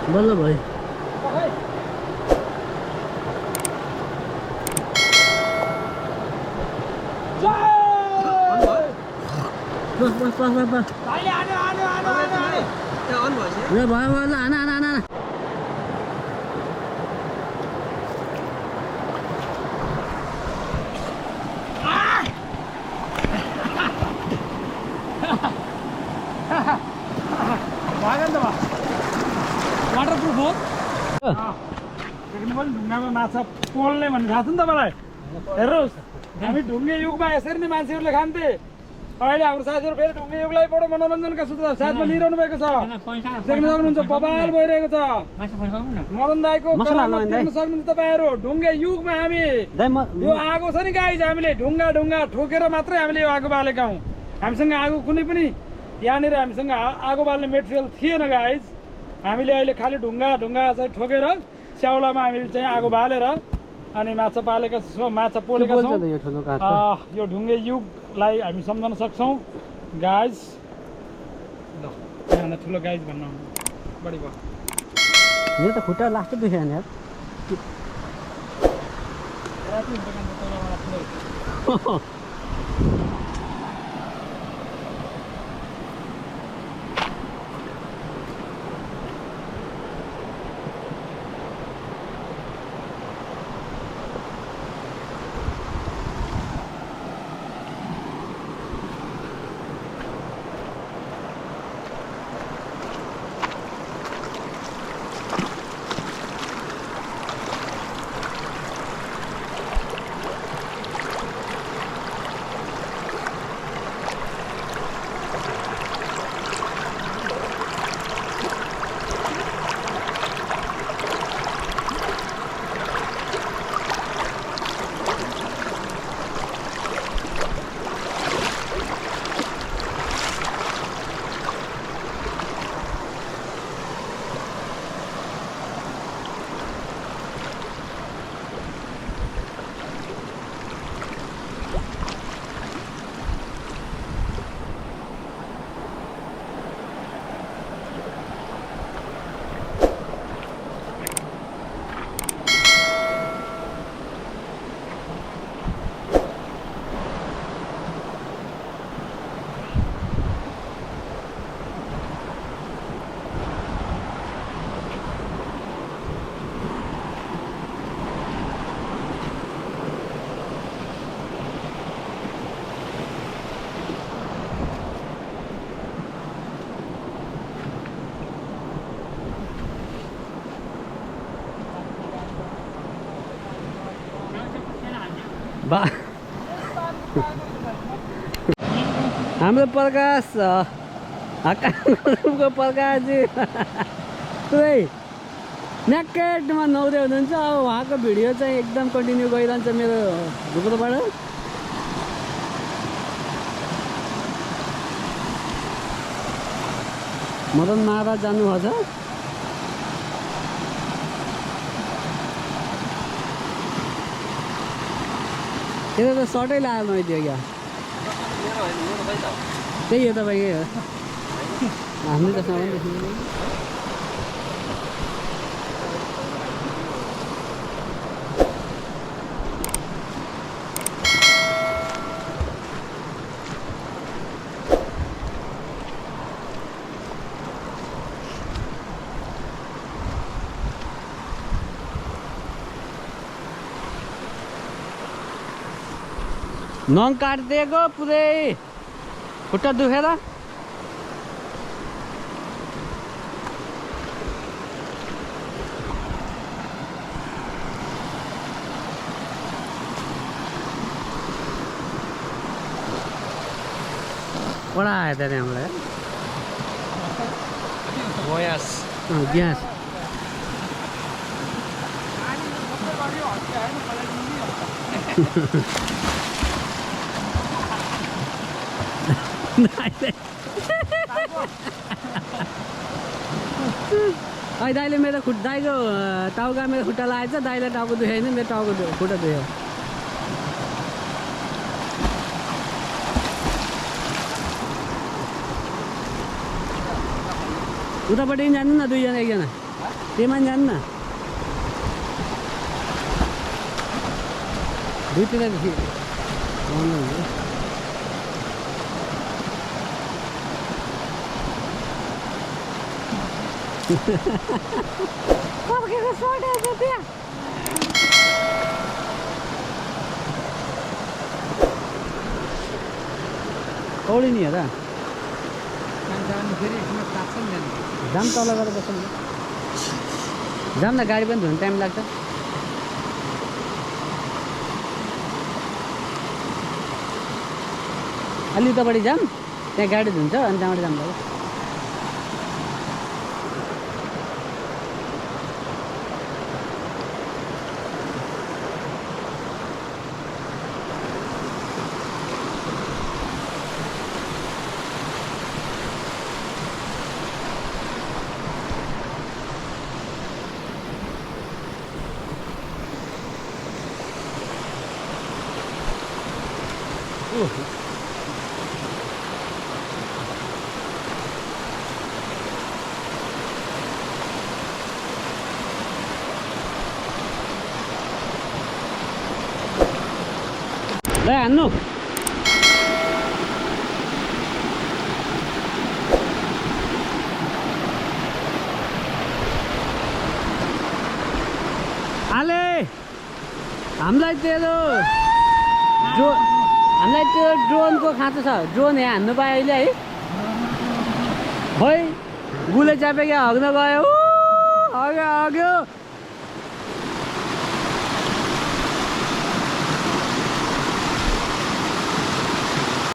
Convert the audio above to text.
बल्ल भयो बस बस बस बस बस भयो भयो ल आना आना आना वाटरप्रुफ हो ढुङ्गामा माछा पोल्ने भन्ने थाहा छ नि तपाईँलाई हेर्नुहोस् हामी ढुङ्गे युगमा यसरी नै मान्छेहरूले खान्थे अहिले हाम्रो साथीहरू फेरि ढुङ्गे युगलाई बडो मनोरञ्जनका साथमा लिइरहनु भएको छ देख्न सक्नुहुन्छ बबाल भइरहेको छ मदन दाईको देख्न सक्नुहुन्छ तपाईँहरू ढुङ्गे युगमा हामी यो आगो छ नि गाइज हामीले ढुङ्गा ढुङ्गा ठोकेर मात्रै हामीले यो आगो बालेका हौँ हामीसँग आगो कुनै पनि यहाँनिर हामीसँग आगो बाल्ने मेटेरियल थिएन गाइज हामीले अहिले खालि ढुङ्गा ढुङ्गा चाहिँ ठोकेर स्याउलामा हामीले चाहिँ आगो बालेर अनि माछा पालेका छौँ माछा पोलेका छौँ यो ढुङ्गे युगलाई हामी सम्झन सक्छौँ गाइज ल यहाँ ठुलो गाइज भन्नु बढी भयो यो त खुट्टा लास्टै दुख्यो नि यार हाम्रो प्रकाश आकाशको प्रकाशजी पुरै म्याकेटमा नौरे हुनुहुन्छ अब उहाँको भिडियो चाहिँ एकदम कन्टिन्यू गरिरहन्छ मेरो ढुक्रोबाट मदन महाराज जानुभएको छ त्यो त सर्टै लगाएर नदियो क्या त्यही हो तपाईँकै हो हामीले त सामान देखिँदैन नङ काटिदिएको पुरै खुट्टा दुखेर बडा आयो त्यहाँ हामीलाई ग्यास दाइले मेरो दाइको टाउका मेरो खुट्टा लागेको छ दाइले टाउको दुखायो नि मेरो टाउको खुट्टा दुख्यो उतापट्टि जानु न दुईजना एकजना त्यहीमा जान्न दुईतिरदेखि बन्द हुन्छ कौडी नि हेर जाम तल गरेर बस्नु जाम न गाडी पनि धुनु टाइम लाग्छ अलि उतापट्टि जाम त्यहाँ गाडी धुन्छ अनि त्यहाँबाट जाम लाग्यो ल हान्नु हाले हामीलाई त्यो ड्रोनको खाँचो छ ड्रोन यहाँ हान्नु पायो अहिले है खोइ गुले चापे क्या हग्न गयो हग्यो